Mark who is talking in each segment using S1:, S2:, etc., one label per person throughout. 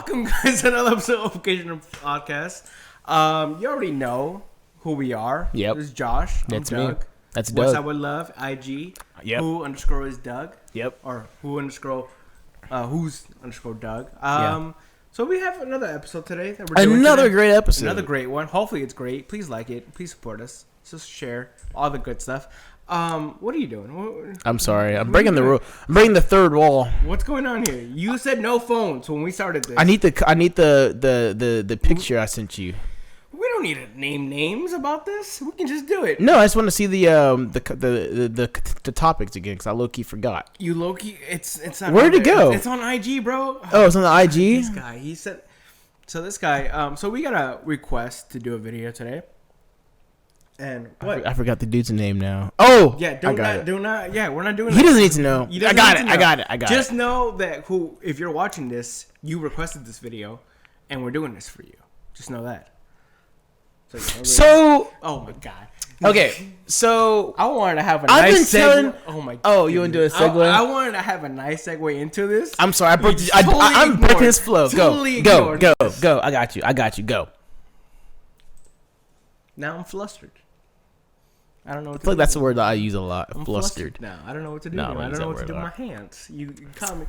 S1: Welcome, guys, to another episode of Occasional Podcast. You already know who we are.
S2: Yep.
S1: This is Josh.
S2: That's
S1: I'm Doug.
S2: me. That's
S1: What's
S2: Doug.
S1: Up with Love, IG.
S2: Yep.
S1: Who underscore is Doug.
S2: Yep.
S1: Or who's underscore Doug.
S2: Yeah.
S1: So we have another episode today that we're doing
S2: Another
S1: today.
S2: great episode.
S1: Another great one. Hopefully it's great. Please like it. Please support us. Just share all the good stuff. What are you doing?
S2: I'm sorry. I'm breaking the rule. I'm breaking the third wall.
S1: What's going on here? You said no phones when we started this.
S2: I need the picture I sent you.
S1: We don't need to name names about this. We can just do it.
S2: No, I just want to see the topics again because I low key forgot.
S1: You low-key, it's not.
S2: Where'd it go?
S1: It's on IG, bro.
S2: Oh, it's on the IG.
S1: This guy, he said. So this guy, so we got a request to do a video today. And what?
S2: I forgot the dude's name now. Oh,
S1: Yeah,
S2: do
S1: not. Yeah, we're not doing.
S2: He doesn't need to know.
S1: He
S2: I
S1: doesn't
S2: got
S1: need
S2: it.
S1: to
S2: I
S1: know.
S2: got it. I got
S1: Just
S2: it.
S1: know that if you're watching this, you requested this video, and we're doing this for you. Just know that.
S2: So,
S1: oh my god.
S2: okay, so
S1: I wanted to have a
S2: I've
S1: nice
S2: been
S1: segue.
S2: telling.
S1: Oh my god.
S2: Oh, you want to do a segue?
S1: I wanted to have a nice segue into this.
S2: I'm sorry. I broke.
S1: You
S2: I'm
S1: totally
S2: breaking
S1: ignored.
S2: his flow.
S1: Totally
S2: Go.
S1: ignored this.
S2: I got you. Go.
S1: Now I'm flustered. I don't know what
S2: I
S1: to
S2: feel like
S1: do.
S2: that's the word that I use a lot.
S1: I'm
S2: Flustered.
S1: now. I don't know what to do.
S2: No,
S1: I
S2: I
S1: don't
S2: use
S1: know
S2: that
S1: what to do
S2: word
S1: with
S2: a
S1: my hands. You call me.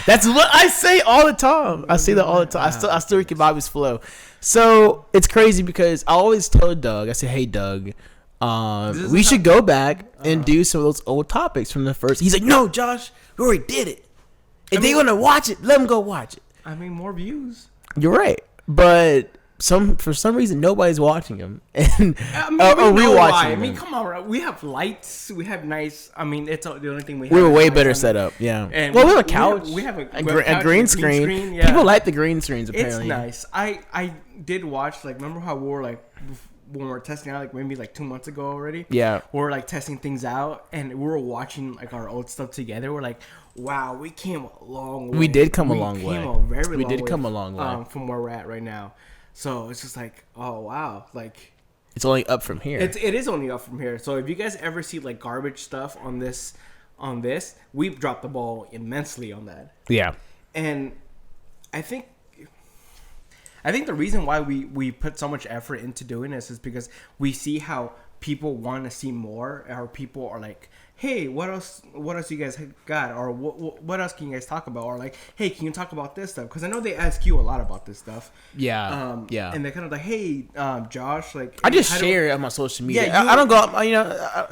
S2: That's what I say all the time. I say that all the time. I still keep Bobby's flow. So it's crazy because I always tell Doug. I say, "Hey, Doug, we should go back and do some of those old topics from the first." He's like, "No, Josh, we already did it. If they're gonna watch it, let them go watch it."
S1: I mean, more views.
S2: You're right, but for some reason nobody's watching them and
S1: I mean,
S2: or
S1: we know
S2: rewatching
S1: why. I
S2: them.
S1: mean, come on, bro. We have lights. We have nice. I mean, it's the only thing we have.
S2: We were way
S1: is
S2: better
S1: lights on
S2: set
S1: it.
S2: up, yeah.
S1: And
S2: Well, we have a couch.
S1: We have a
S2: a
S1: couch
S2: green
S1: and
S2: screen.
S1: Yeah.
S2: People like the green screens, apparently.
S1: It's nice. I did watch, like, remember how we were, like, when we were testing out, like, maybe, like, 2 months ago already?
S2: Yeah.
S1: We were, like, testing things out, and we were watching, like, our old stuff together. We're like, wow, we came a long way.
S2: We did come a long way.
S1: We did
S2: come a long way.
S1: from where we're at right now. So it's just like, oh, wow. Like,
S2: It's only up from here.
S1: it is only up from here. So if you guys ever see, like, garbage stuff on this, we've dropped the ball immensely on that.
S2: Yeah.
S1: And I think the reason why we put so much effort into doing this is because we see how people want to see more, or people are like, hey, what else you guys got, or what else can you guys talk about, or like, hey, can you talk about this stuff? Because I know they ask you a lot about this stuff.
S2: Yeah. Yeah.
S1: And they're kind of like, hey, Josh, like,
S2: I just
S1: how
S2: share it on my social media.
S1: Yeah,
S2: I don't go,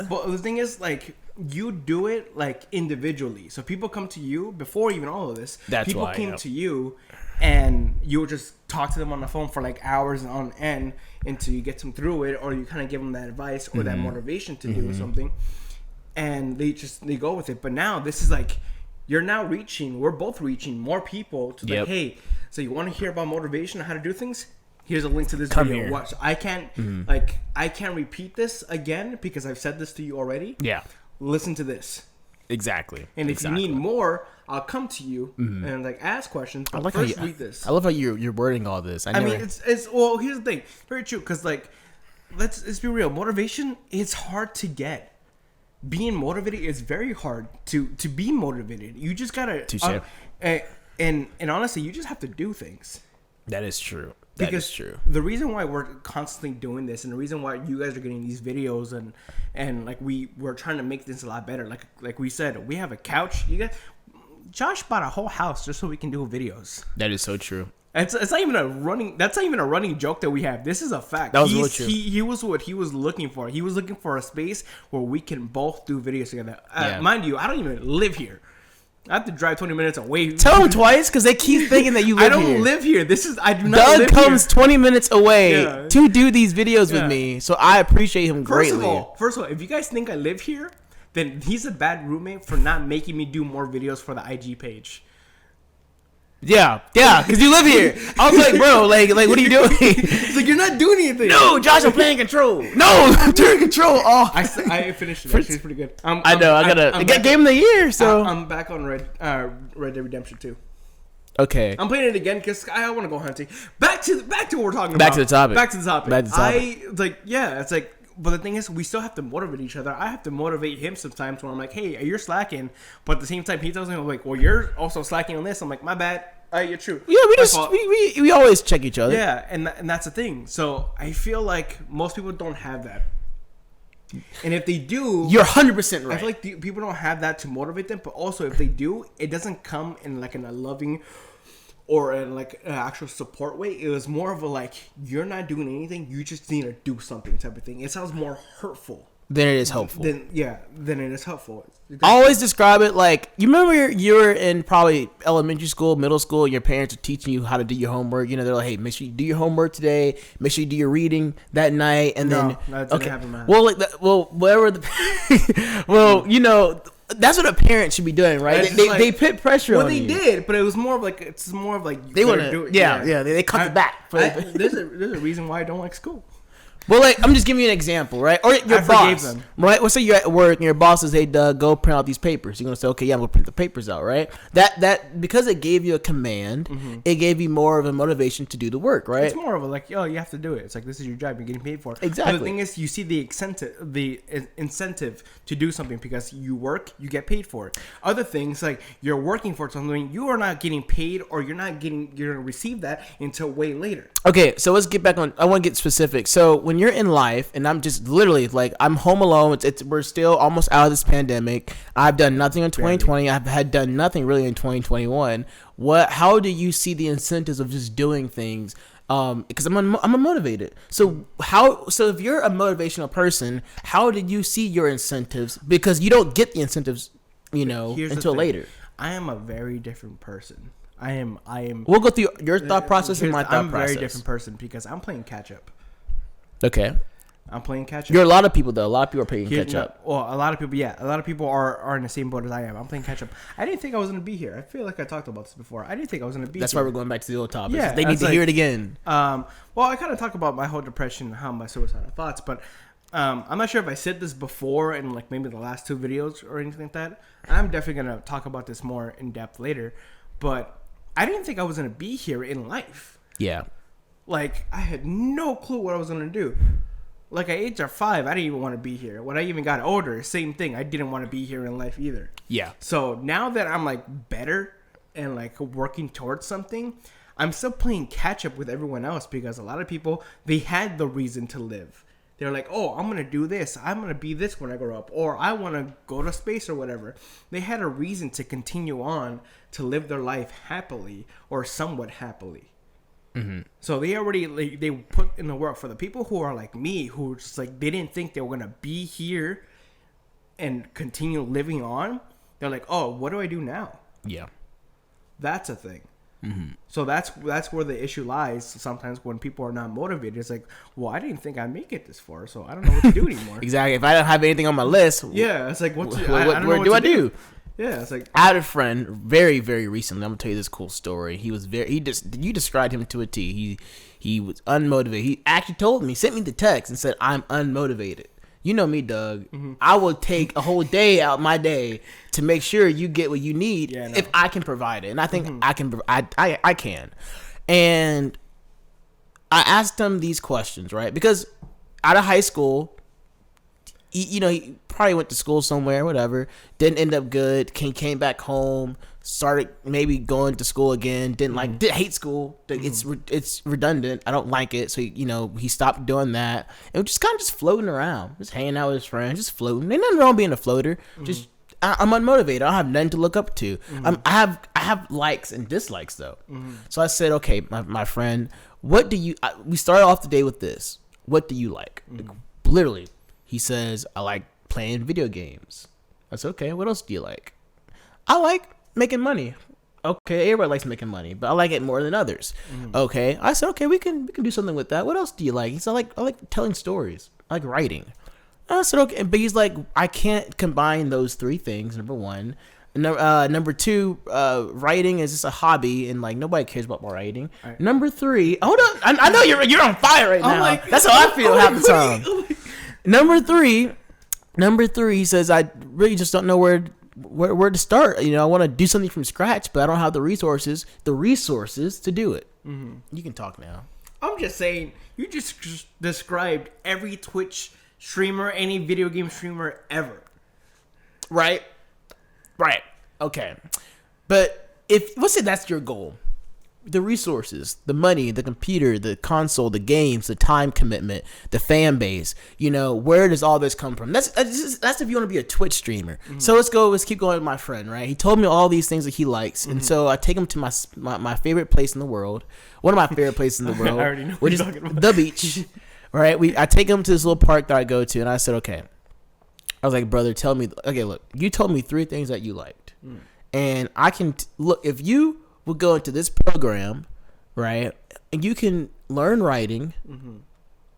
S1: But the thing is, like, you do it, like, individually. So people come to you before even all of this.
S2: That's
S1: people
S2: why,
S1: came
S2: yeah.
S1: to you, and you would just talk to them on the phone for, like, hours on end until you get them through it, or you kind of give them that advice or that motivation to do something, and they go with it. But now this is like, we're both reaching more people to like, hey, so you want to hear about motivation and how to do things? Here's a link to this video.
S2: Here.
S1: Watch. I can't repeat this again because I've said this to you already.
S2: Yeah.
S1: Listen to this.
S2: Exactly.
S1: And if you need more, I'll come to you and, like, ask questions. But
S2: I like
S1: first
S2: how you,
S1: read this.
S2: I love how you're wording all this.
S1: I mean, it's well, here's the thing. Very true, because, like, let's be real. Motivation is hard to get. Being motivated is very hard to be motivated. You just gotta and honestly, you just have to do things.
S2: That is true. That is true.
S1: The reason why we're constantly doing this, and the reason why you guys are getting these videos, and like we're trying to make this a lot better. Like we said, we have a couch. You guys, Josh bought a whole house just so we can do videos.
S2: That is so true.
S1: It's not even a running. That's not even a running joke that we have. This is a fact.
S2: That was really true.
S1: He was what he was looking for. He was looking for a space where we can both do videos together.
S2: Yeah.
S1: Mind you, I don't even live here. I have to drive 20 minutes away.
S2: Tell them twice because they keep thinking that you live here.
S1: I don't live here. I do not
S2: Doug
S1: live
S2: comes
S1: here.
S2: 20 minutes away
S1: Yeah.
S2: to do these videos with me, so I appreciate him greatly.
S1: First of all, if you guys think I live here, then he's a bad roommate for not making me do more videos for the IG page.
S2: Yeah, because you live here. I was like, bro, like, what are you doing?
S1: It's like, you're not doing anything.
S2: No, Josh, I'm playing control. No, I'm turning control off.
S1: I finished it. Actually, it's pretty good.
S2: I know. I got Game of the Year, so
S1: I'm back on Red Dead Redemption 2.
S2: Okay.
S1: I'm playing it again because I want to go hunting. Back to what we're talking about.
S2: Back to the topic.
S1: It's like, but the thing is, we still have to motivate each other. I have to motivate him sometimes when I'm like, hey, you're slacking. But at the same time, he tells me, like, well, you're also slacking on this. I'm like, my bad. You're true.
S2: Yeah, we always check each other.
S1: Yeah, and that's the thing. So I feel like most people don't have that. And if they do,
S2: you're 100% right.
S1: I feel like people don't have that to motivate them. But also, if they do, it doesn't come in like in a loving or in like an actual support way. It was more of a like, you're not doing anything. You just need to do something type of thing. It sounds more hurtful
S2: than it is helpful.
S1: Than it is helpful.
S2: I always describe it like, you remember you were in probably elementary school, middle school, and your parents are teaching you how to do your homework. You know, they're like, hey, make sure you do your homework today. Make sure you do your reading that night. And then, okay. Well, like that, well, whatever the, well, you know, that's what a parent should be doing, right? They put pressure on you.
S1: Well, they did, but it was more of like, it's more of like,
S2: they want to do it. Yeah, they cut the back.
S1: There's a reason why I don't like school.
S2: Well, like, I'm just giving you an example, right? Or your boss, right? Let's say you're at work and your boss says, hey, Doug, go print out these papers. You're going to say, okay, yeah, I'm going to print the papers out, right? That because it gave you a command, it gave you more of a motivation to do the work, right?
S1: It's more of a like, oh, you have to do it. It's like, this is your job. You're getting paid for it.
S2: Exactly.
S1: But the thing is, you see the incentive to do something because you work, you get paid for it. Other things, like you're working for something, you are not getting paid or you're going to receive that until way later.
S2: Okay, so let's get back on. I want to get specific. So when you're in life, and I'm just literally like, I'm home alone. We're still almost out of this pandemic. I've done nothing in 2020. I've had done nothing really in 2021. How do you see the incentives of just doing things? Because I'm unmotivated. So if you're a motivational person, how did you see your incentives? Because you don't get the incentives, until later.
S1: I am a very different person. I am.
S2: We'll go through your thought process and my thought process.
S1: I'm a very different person because I'm playing catch up.
S2: Okay.
S1: I'm playing catch up.
S2: You're a lot of people though. A lot of people are playing catch up.
S1: Well, a lot of people, yeah. A lot of people are in the same boat as I am. I'm playing catch up. I didn't think I was gonna be here. I feel like I talked about this before. I didn't think I was gonna be.
S2: That's
S1: here.
S2: why we're going back to the old topics.
S1: Yeah,
S2: they need to hear it again.
S1: Well, I kind of talk about my whole depression and how my suicidal thoughts, but I'm not sure if I said this before in like maybe the last 2 videos or anything like that. I'm definitely gonna talk about this more in depth later, but I didn't think I was gonna be here in life.
S2: Yeah.
S1: Like I had no clue what I was gonna do. Like at age of 5, I didn't even want to be here. When I even got older, same thing. I didn't want to be here in life either.
S2: Yeah.
S1: So now that I'm like better and like working towards something, I'm still playing catch up with everyone else because a lot of people, they had the reason to live. They're like, oh, I'm going to do this. I'm going to be this when I grow up. Or I want to go to space or whatever. They had a reason to continue on to live their life happily or somewhat happily. Mm-hmm. So they already they put in the work. For the people who are like me, who just like they didn't think they were gonna be here and continue living on. They're like, oh, what do I do now?
S2: Yeah,
S1: that's a thing.
S2: Mm-hmm.
S1: So that's where the issue lies. Sometimes when people are not motivated, it's like, well, I didn't think I'd make it this far, so I don't know what to do anymore.
S2: Exactly. If I don't have anything on my list,
S1: yeah, it's like, what
S2: do I do?
S1: Yeah, it's like
S2: I had a friend very, very recently. I'm gonna tell you this cool story. You described him to a T. He was unmotivated. He actually told me, sent me the text and said, "I'm unmotivated." You know me, Doug. Mm-hmm. I will take a whole day out my day to make sure you get what you need if I can provide it, and I think I can. I can. And I asked him these questions, right? Because out of high school, he probably went to school somewhere, whatever. Didn't end up good. Came back home. Started maybe going to school again. Didn't hate school. It's redundant. I don't like it. So he stopped doing that and just kind of floating around, just hanging out with his friends, just floating. Ain't nothing wrong being a floater. Just I'm unmotivated. I don't have nothing to look up to. I have likes and dislikes though. So I said, okay, my friend, what do you? We started off the day with this. What do you like? Literally. He says, I like playing video games. I said, okay, what else do you like? I like making money. Okay, everybody likes making money, but I like it more than others. Okay. I said, okay, we can do something with that. What else do you like? He said, I like telling stories. I like writing. I said, okay. But he's like, I can't combine those 3 things, number 1. Number 2, writing is just a hobby, and like nobody cares about my writing. Right. Number 3, hold on. I know you're on fire right now. Like, that's how I feel half the time. Number three, he says, I really just don't know where to start. I want to do something from scratch, but I don't have the resources to do it. You can talk now.
S1: I'm just saying, you just described every Twitch streamer, any video game streamer ever.
S2: Right. Okay. But let's say that's your goal. the resources, the money, the computer, the console, the games, the time commitment, the fan base. Where does all this come from? That's if you want to be a Twitch streamer. Mm-hmm. So let's keep going with my friend, right? He told me all these things that he likes, and so I take him to my favorite place in the world, one of my favorite places in the world,
S1: I already know
S2: which is the beach. Right? I take him to this little park that I go to, and I said, okay. I was like, brother, tell me. Okay, look, you told me 3 things that you liked, and I can look if you would go into this program, right? And you can learn writing. Mm-hmm.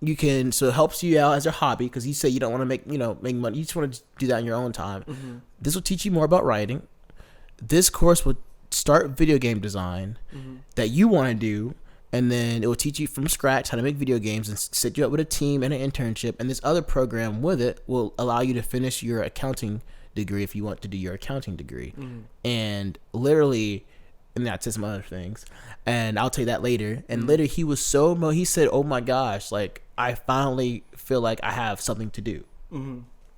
S2: You can, so it helps you out as a hobby because you say you don't want to make money. You just want to do that in your own time. Mm-hmm. This will teach you more about writing. This course will start video game design that you want to do, and then it will teach you from scratch how to make video games and set you up with a team and an internship. And this other program with it will allow you to finish your accounting degree if you want to do your accounting degree. Mm-hmm. And literally. And that's some other things, and I'll tell you that later. And later he was he said, "Oh my gosh, like I finally feel like I have something to do,"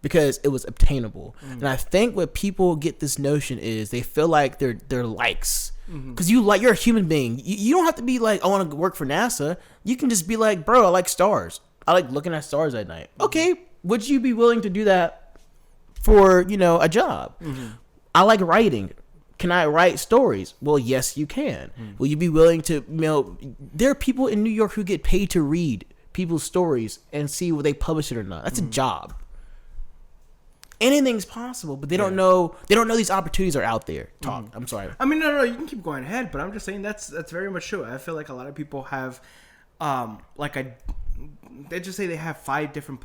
S2: because it was obtainable. And I think what people get this notion is they feel like they're likes, because you're a human being. You don't have to be like, I want to work for NASA. You can just be like, bro, I like stars. I like looking at stars at night. Okay, would you be willing to do that for a job? I like writing. Can I write stories? Well, yes, you can. Will you be willing to, there are people in New York who get paid to read people's stories and see whether they publish it or not. That's a job. Anything's possible, but they don't know. They don't know these opportunities are out there. I'm sorry.
S1: I mean, no, you can keep going ahead, but I'm just saying that's very much true. I feel like a lot of people have, they just say they have 5 different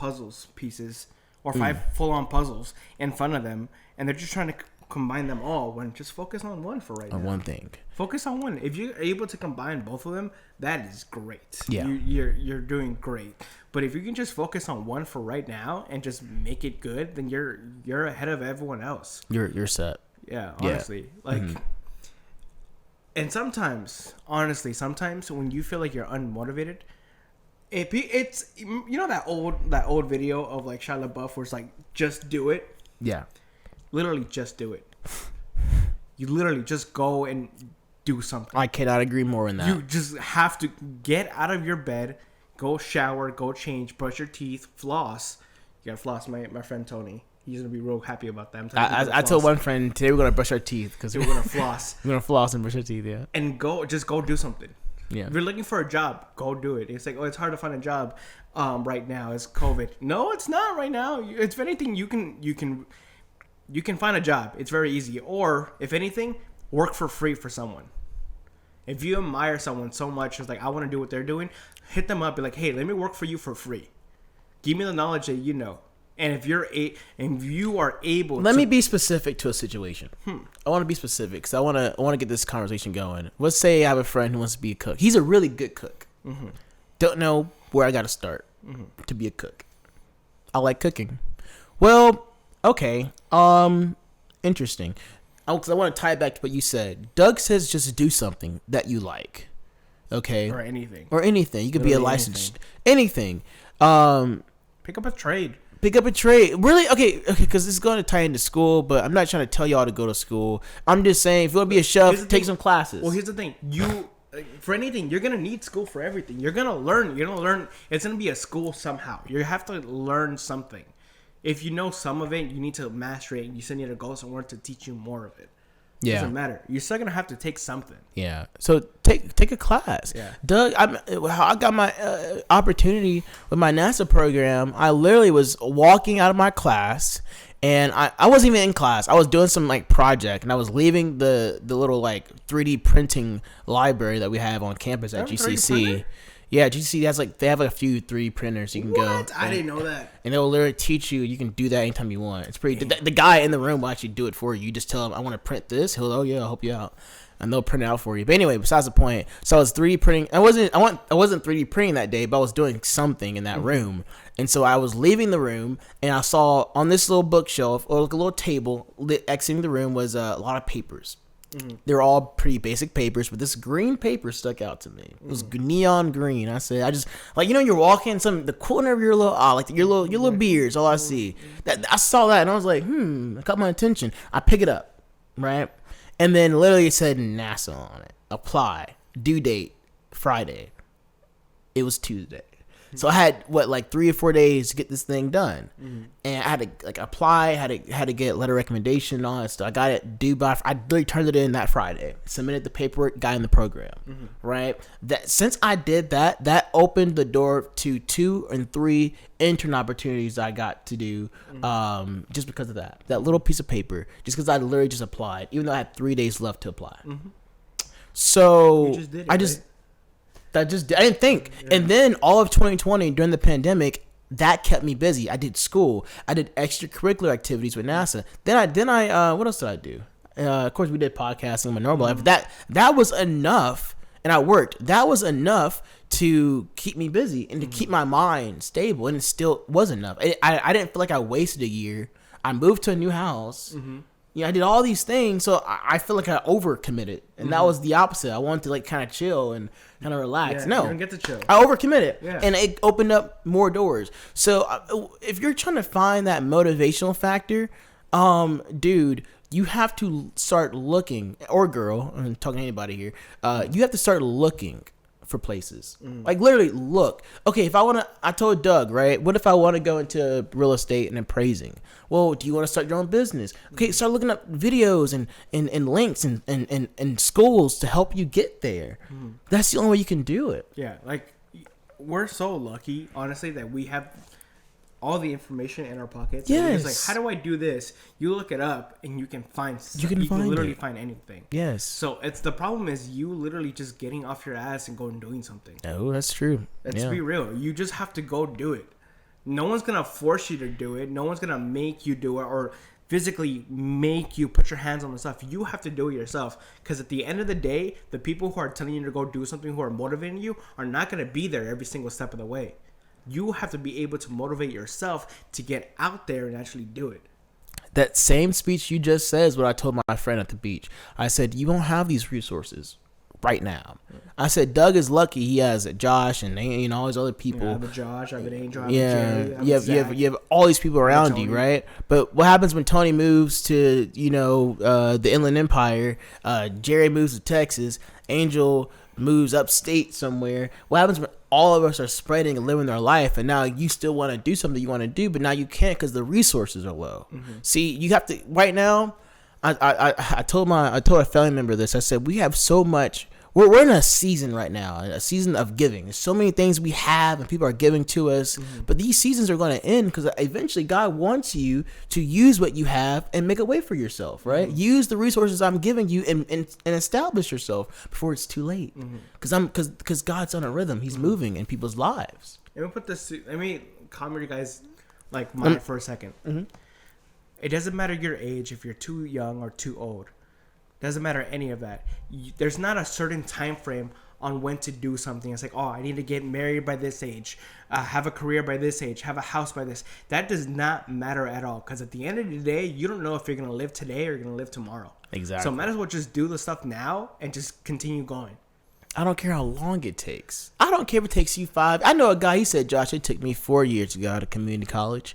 S1: pieces, or 5 full-on puzzles in front of them, and they're just trying to combine them all when just focus on one for right now.
S2: On one thing.
S1: Focus on one. If you're able to combine both of them, that is great.
S2: Yeah.
S1: You're doing great. But if you can just focus on one for right now and just make it good, then you're ahead of everyone else.
S2: You're set.
S1: Yeah, honestly. And sometimes when you feel like you're unmotivated, it's that old video of like Shia LaBeouf where it's like, just do it.
S2: Yeah.
S1: Literally just do it. You literally just go and do something.
S2: I cannot agree more in that.
S1: You just have to get out of your bed, go shower, go change, brush your teeth, floss. You gotta floss. My friend Tony, he's gonna be real happy about that.
S2: I told one friend today we're gonna brush our teeth because
S1: we're gonna floss.
S2: We're gonna floss and brush our teeth, yeah.
S1: And go do something.
S2: Yeah.
S1: If you're looking for a job, go do it. It's like, it's hard to find a job right now. It's COVID. No, it's not right now. If anything, you can find a job. It's very easy. Or, if anything, work for free for someone. If you admire someone so much, it's like, I want to do what they're doing, hit them up. Be like, hey, let me work for you for free. Give me the knowledge that you know. And if you are able
S2: Let me be specific to a situation. I want to be specific because I want to get this conversation going. Let's say I have a friend who wants to be a cook. He's a really good cook. Mm-hmm. Don't know where I got to start to be a cook. I like cooking. Well, okay. Interesting. Because I want to tie it back to what you said. Doug says just do something that you like. Okay.
S1: Or anything.
S2: You could be a licensed anything.
S1: Pick up a trade.
S2: Really? Okay, because this is going to tie into school, but I'm not trying to tell y'all to go to school. I'm just saying, if you want to be a chef, take some classes.
S1: Well, here's the thing. For anything, you're going to need school for everything. You're going to learn. It's going to be a school somehow. You have to learn something. If you know some of it, you need to master it. You still need to go somewhere to teach you more of it. Yeah. It doesn't matter. You're still going to have to take something.
S2: Yeah. So take a class. Yeah. Doug, I got my opportunity with my NASA program. I literally was walking out of my class, and I wasn't even in class. I was doing some like project, and I was leaving the little like 3D printing library that we have on campus at GCC. Yeah, GCC they have a few 3D printers you can go.
S1: I didn't know that.
S2: And they'll literally teach you. You can do that anytime you want. It's pretty. The guy in the room will actually do it for you. You just tell him, I want to print this. He'll, oh yeah, I'll help you out, and they'll print it out for you. But anyway, besides the point. So I was 3D printing. I wasn't 3D printing that day, but I was doing something in that room. And so I was leaving the room, and I saw on this little bookshelf or like a little table exiting the room was a lot of papers. They're all pretty basic papers, but this green paper stuck out to me. It was neon green. I just you're walking the corner of your little your little beard. All I see. I saw that and I was like, it caught my attention. I pick it up, right, and then literally it said NASA on it. Apply. due date Friday. It was Tuesday. So I had 3 or 4 days to get this thing done, and I had to apply, had to get a letter of recommendation and all that stuff. I got it due by. I literally turned it in that Friday, submitted the paperwork, got in the program. Right. That since I did that, that opened the door to 2 and 3 intern opportunities I got to do, just because of that little piece of paper, just because I literally just applied, even though I had 3 days left to apply. So
S1: you just did it,
S2: I didn't think. Yeah. And then all of 2020 during the pandemic, that kept me busy. I did school. I did extracurricular activities with NASA. Then I what else did I do? Of course, we did podcasting in my normal life. That was enough, and I worked. That was enough to keep me busy and to keep my mind stable, and it still was enough. I didn't feel like I wasted a year. I moved to a new house. I did all these things, so I feel like I overcommitted, and that was the opposite. I wanted to kind of chill and kind of relax. No,
S1: you don't get to chill.
S2: I overcommitted, and it opened up more doors. So if you're trying to find that motivational factor, dude, you have to start looking, or girl, I'm talking to anybody here. You have to start looking for places. Literally look. Okay, I told Doug, right? What if I want to go into real estate and appraising? Well, do you want to start your own business? Okay, start looking up videos and links and schools to help you get there. That's the only way you can do it.
S1: Yeah, we're so lucky, honestly, that we have all the information in our pockets.
S2: Yes.
S1: It's how do I do this? You look it up and you can find. You can literally find anything.
S2: Yes.
S1: So the problem is you literally just getting off your ass and going and doing something.
S2: Oh, that's true.
S1: Let's be real. You just have to go do it. No one's gonna force you to do it. No one's gonna make you do it or physically make you put your hands on the stuff. You have to do it yourself. Because at the end of the day, the people who are telling you to go do something, who are motivating you, are not gonna be there every single step of the way. You have to be able to motivate yourself to get out there and actually do it.
S2: That same speech you just said is what I told my friend at the beach. I said, you don't have these resources right now. I said, Doug is lucky he has Josh and all these other people.
S1: I have a Josh, I have an Angel, I have a Jerry,
S2: you have all these people around you, right? But what happens when Tony moves to, the Inland Empire, Jerry moves to Texas, Angel moves upstate somewhere? What happens when all of us are spreading and living their life, and now you still want to do something you want to do, but now you can't because the resources are low? See, you have to right now. I told a family member this. I said we have so much. We're in a season right now, a season of giving. There's so many things we have and people are giving to us, but these seasons are going to end because eventually God wants you to use what you have and make a way for yourself, right? Use the resources I'm giving you and establish yourself before it's too late. Because God's on a rhythm. He's moving in people's lives.
S1: Let me comment you guys mind for a second. It doesn't matter your age, if you're too young or too old. Doesn't matter any of that. There's not a certain time frame on when to do something. It's I need to get married by this age, have a career by this age, have a house by this. That does not matter at all. Because at the end of the day, you don't know if you're going to live today or you're going to live tomorrow.
S2: Exactly.
S1: So might as well just do the stuff now and just continue going.
S2: I don't care how long it takes. I don't care if it takes you 5. I know a guy, he said, Josh, it took me 4 years to go out of community college.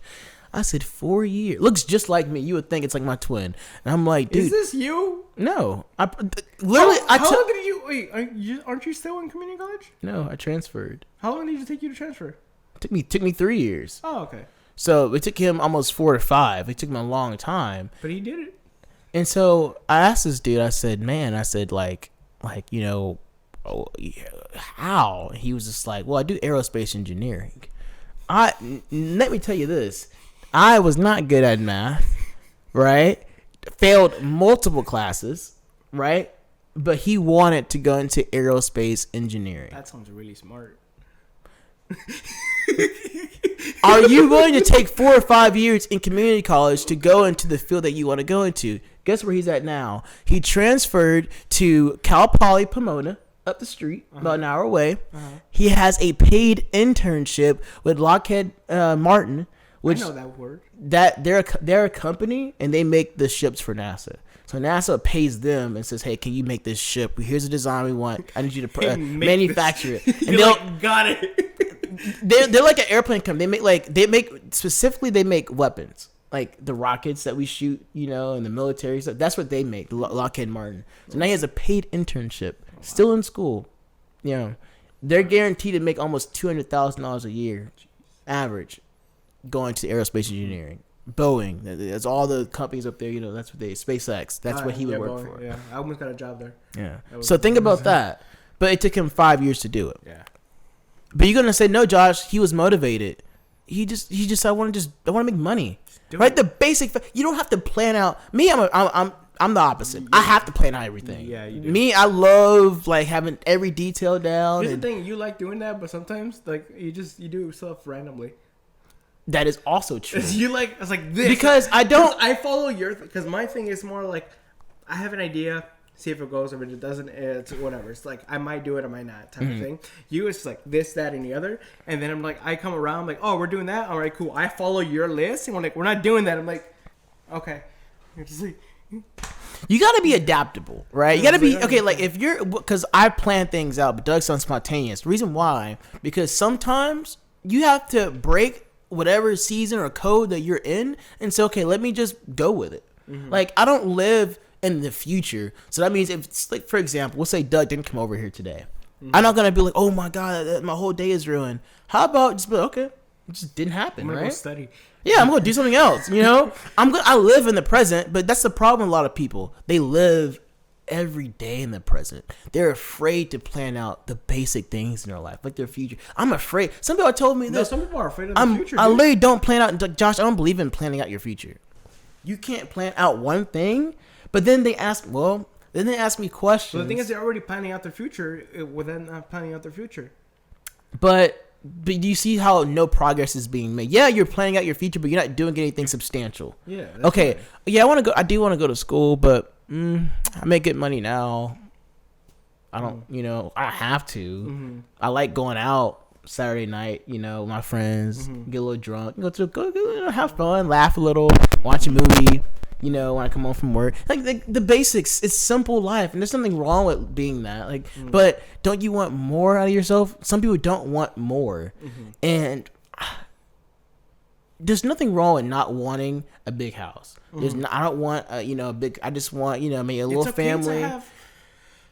S2: I said 4 years. Looks just like me. You would think it's like my twin. And I'm like, dude.
S1: Is this you?
S2: No. How
S1: long did you wait? Aren't you still in community college?
S2: No, I transferred.
S1: How long did it take you to transfer?
S2: It took me 3 years.
S1: Oh, okay.
S2: So it took him almost 4 to 5. It took him a long time.
S1: But he did it.
S2: And so I asked this dude. I said, how? He was just like, well, I do aerospace engineering. Let me tell you this. I was not good at math, right? Failed multiple classes, right? But he wanted to go into aerospace engineering.
S1: That sounds really smart.
S2: Are you going to take 4 or 5 years in community college to go into the field that you want to go into? Guess where he's at now? He transferred to Cal Poly Pomona, up the street, about an hour away. He has a paid internship with Lockheed Martin. Which,
S1: I know that word.
S2: That they're a company and they make the ships for NASA. So NASA pays them and says, "Hey, can you make this ship? Here's a design we want. I need you to manufacture it." And
S1: got it.
S2: They're like an airplane company. They make weapons, like the rockets that we shoot, in the military stuff. That's what they make, Lockheed Martin. So now he has a paid internship Still in school. You know, they're guaranteed to make almost $200,000 a year, average, going to aerospace engineering. Boeing, that's all the companies up there. You know, that's what SpaceX. That's what he would work
S1: Boeing,
S2: for.
S1: Yeah, I almost got a job there.
S2: Yeah. So think about that. But it took him 5 years to do it.
S1: Yeah.
S2: But you're gonna say no, Josh. He was motivated. He just I want to make money. Right. The basic. You don't have to plan out. Me, I'm the opposite. Yeah. I have to plan out everything.
S1: Yeah, you do.
S2: Me, I love like having every detail down.
S1: Here's the thing: you like doing that, but sometimes like you do stuff randomly.
S2: That is also true.
S1: It's like this
S2: because I don't.
S1: I follow your because my thing is more like I have an idea, see if it goes. If it doesn't, it's whatever. It's like I might do it, I might not, type of thing. You, it's like this, that, and the other, and then I'm like, I come around like, oh, we're doing that. All right, cool. I follow your list, and we're like, we're not doing that. I'm like, okay. You're just like,
S2: you got to be adaptable, right? You got to be okay. Like if you're, because I plan things out, but Doug's spontaneous. The reason why, because sometimes you have to break whatever season or code that you're in and say, okay, let me just go with it. Like I don't live in the future, so that means if it's like, for example, we'll say Doug didn't come over here today. I'm not gonna be like, oh my god, my whole day is ruined. How about just be like, okay, it just didn't happen,
S1: I'm gonna
S2: right?
S1: go study.
S2: Yeah, I'm gonna do something else. You know, I live in the present, but that's the problem. A lot of people, they live every day in the present. They're afraid to plan out the basic things in their life, like their future. I'm afraid. Some people told me this.
S1: Some people are afraid of the future.
S2: I literally don't plan out. Josh, I don't believe in planning out your future. You can't plan out one thing, but then they ask me questions.
S1: So the thing is, they're already planning out their future within planning out their future.
S2: But do you see how no progress is being made? Yeah, you're planning out your future, but you're not doing anything substantial.
S1: Yeah.
S2: Okay.
S1: Right.
S2: Yeah, I do want to go to school, but I make good money now. I don't, I have to. I like going out Saturday night, with my friends, get a little drunk, go have fun, laugh a little, watch a movie, when I come home from work. Like the basics, it's simple life, and there's nothing wrong with being that. But don't you want more out of yourself? Some people don't want more, and there's nothing wrong with not wanting a big house. I don't want a big. I just want maybe a little family. To have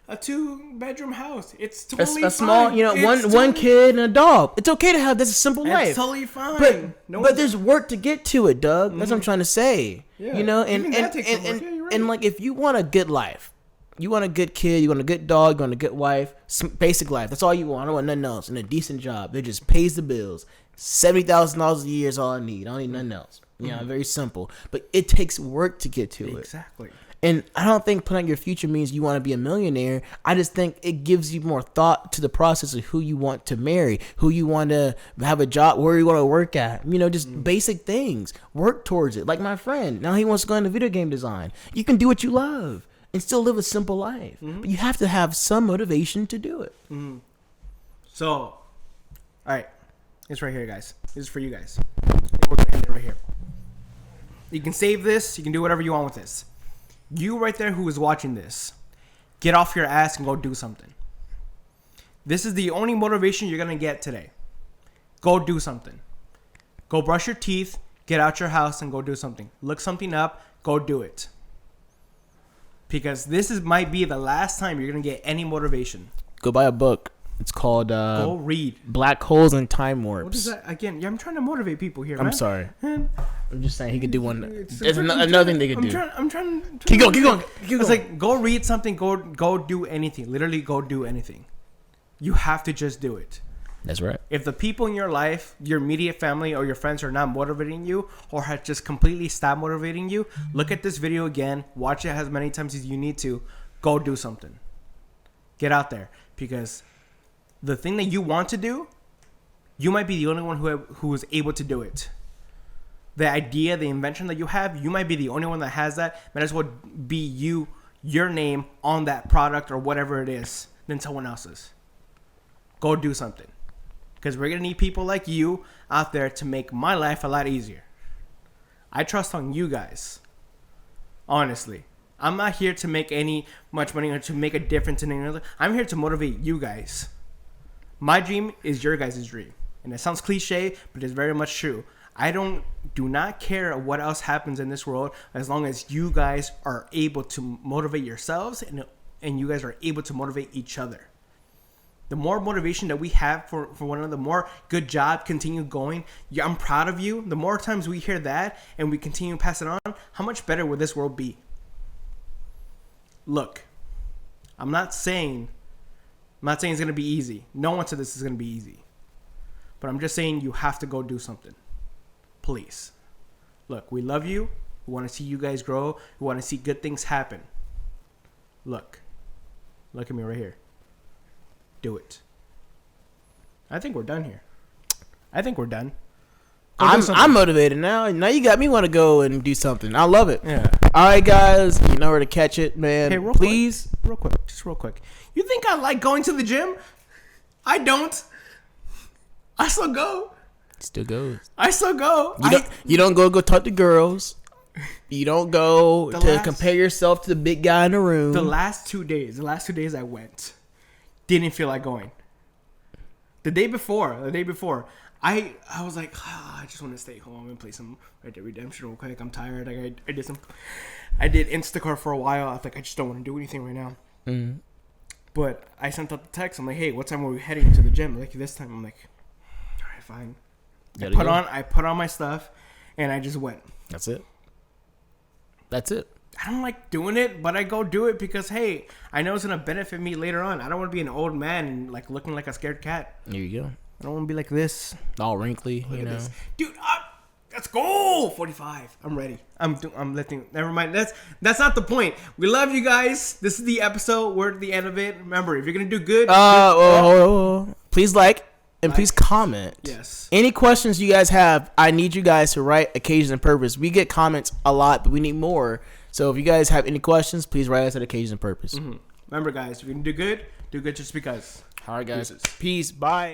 S1: a 2-bedroom house. It's totally
S2: a small,
S1: fine.
S2: one kid and a dog. It's okay to have this simple life.
S1: It's totally fine.
S2: But there's work to get to it, Doug. That's what I'm trying to say.
S1: Yeah.
S2: And like if you want a good life, you want a good kid, you want a good dog, you want a good wife, some basic life. That's all you want. I don't want nothing else. And a decent job that just pays the bills. $70,000 a year is all I need. I don't need nothing else. Very simple. But it takes work to get to it.
S1: Exactly.
S2: And I don't think planning your future means you want to be a millionaire. I just think it gives you more thought to the process of who you want to marry, who you want to have a job, where you want to work at. Just basic things. Work towards it. Like my friend. Now he wants to go into video game design. You can do what you love and still live a simple life. But you have to have some motivation to do it.
S1: So, all right. It's right here, guys. This is for you guys. And we're going to end it right here. You can save this. You can do whatever you want with this. You right there who is watching this, get off your ass and go do something. This is the only motivation you're going to get today. Go do something. Go brush your teeth, get out your house and go do something. Look something up, go do it. Because might be the last time you're going to get any motivation.
S2: Go buy a book. It's called
S1: Go read.
S2: Black Holes and Time Warps.
S1: What is that? Again, I'm trying to motivate people here,
S2: I'm
S1: man.
S2: sorry.
S1: Man.
S2: I'm just saying he could do one. There's another thing they could do.
S1: I'm trying.
S2: Keep going.
S1: It's like, go read something. Go do anything. Literally, go do anything. You have to just do it.
S2: That's right.
S1: If the people in your life, your immediate family or your friends are not motivating you or have just completely stopped motivating you, look at this video again. Watch it as many times as you need to. Go do something. Get out there. Because the thing that you want to do, you might be the only one who is able to do it. The idea, the invention that you have, you might be the only one that has that. Might as well be your name on that product or whatever it is than someone else's. Go do something. Because we're going to need people like you out there to make my life a lot easier. I trust on you guys. Honestly. I'm not here to make much money or to make a difference in another. I'm here to motivate you guys. My dream is your guys' dream. And it sounds cliche, but it's very much true. I do not care what else happens in this world as long as you guys are able to motivate yourselves and you guys are able to motivate each other. The more motivation that we have for one another, the more good job, continue going. Yeah, I'm proud of you. The more times we hear that and we continue to pass it on, how much better would this world be? Look, I'm not saying it's going to be easy. No one said this is going to be easy. But I'm just saying you have to go do something. Please. Look, we love you. We want to see you guys grow. We want to see good things happen. Look at me right here. Do it. I think we're done here. I think we're done.
S2: I'm motivated now. Now you got me want to go and do something. I love it.
S1: Yeah.
S2: All right, guys. You know where to catch it, man.
S1: Hey,
S2: Please.
S1: Real quick. You think I like going to the gym? I don't. I still go.
S2: Still goes.
S1: I still go.
S2: You don't go talk to girls. You don't go compare yourself to the big guy in the room.
S1: The last 2 days I went. Didn't feel like going. The day before, I was like, I just want to stay home and play some Red Dead Redemption real quick. I'm tired. Like I did Instacart for a while. I was like, I just don't want to do anything right now.
S2: Mm-hmm.
S1: But I sent out the text. I'm like, hey, what time are we heading to the gym? Like this time, I'm like, all right, fine. I put on my stuff, and I just went.
S2: That's it.
S1: I don't like doing it, but I go do it because, hey, I know it's going to benefit me later on. I don't want to be an old man and, like, looking like a scared cat.
S2: There you go.
S1: I don't want to be like this.
S2: All wrinkly, you know.
S1: This. Dude, let's go! 45. I'm ready. Never mind. That's not the point. We love you guys. This is the episode. We're at the end of it. Remember, if you're going to do good...
S2: please like and please comment.
S1: Yes.
S2: Any questions you guys have, I need you guys to write Occasions and Purpose. We get comments a lot, but we need more. So if you guys have any questions, please write us at Occasions and Purpose.
S1: Mm-hmm. Remember, guys, if you're going to do good just because.
S2: All right, guys. Peace. Bye.